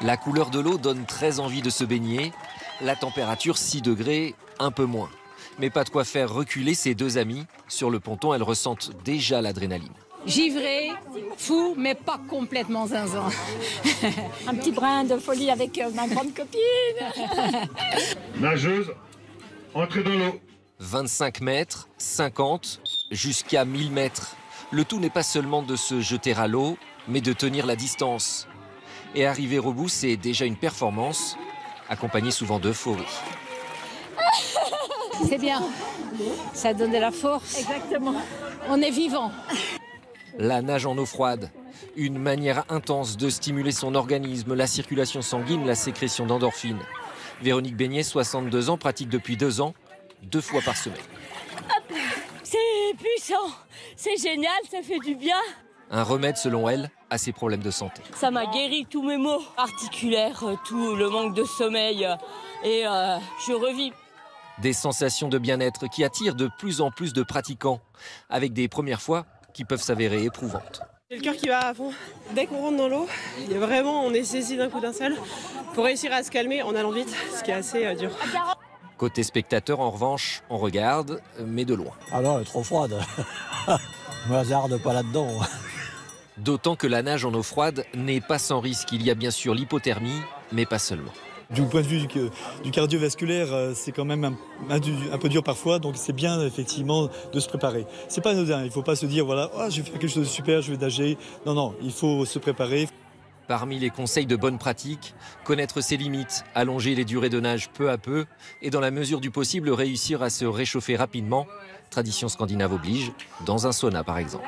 La couleur de l'eau donne très envie de se baigner. La température 6 degrés, un peu moins. Mais pas de quoi faire reculer ces deux amis. Sur le ponton, elles ressentent déjà l'adrénaline. Givré, fou, mais pas complètement zinzin. Un petit brin de folie avec ma grande copine. Nageuse, entrez dans l'eau. 25 mètres, 50, jusqu'à 1000 mètres. Le tout n'est pas seulement de se jeter à l'eau, mais de tenir la distance. Et arriver au bout, c'est déjà une performance, accompagnée souvent d'euphorie. C'est bien, ça donne de la force. Exactement. On est vivant. La nage en eau froide, une manière intense de stimuler son organisme, la circulation sanguine, la sécrétion d'endorphines. Véronique Beignet, 62 ans, pratique depuis 2 ans, 2 fois par semaine. C'est puissant, c'est génial, ça fait du bien. Un remède, selon elle, à ses problèmes de santé. Ça m'a guéri tous mes maux articulaires, tout le manque de sommeil et je revis. Des sensations de bien-être qui attirent de plus en plus de pratiquants, avec des premières fois qui peuvent s'avérer éprouvantes. J'ai le cœur qui va à fond. Dès qu'on rentre dans l'eau, on est saisi d'un coup d'un seul. Faut réussir à se calmer en allant vite, ce qui est assez dur. Côté spectateur, en revanche, on regarde, mais de loin. Ah non, elle est trop froide. Je me hasarde pas là-dedans. D'autant que la nage en eau froide n'est pas sans risque. Il y a bien sûr l'hypothermie, mais pas seulement. Du point de vue du cardiovasculaire, c'est quand même un peu dur parfois, donc c'est bien effectivement de se préparer. C'est pas anodin, il ne faut pas se dire voilà, oh, je vais faire quelque chose de super, je vais nager. Non, non, il faut se préparer. Parmi les conseils de bonne pratique, connaître ses limites, allonger les durées de nage peu à peu et dans la mesure du possible réussir à se réchauffer rapidement, tradition scandinave oblige, dans un sauna par exemple.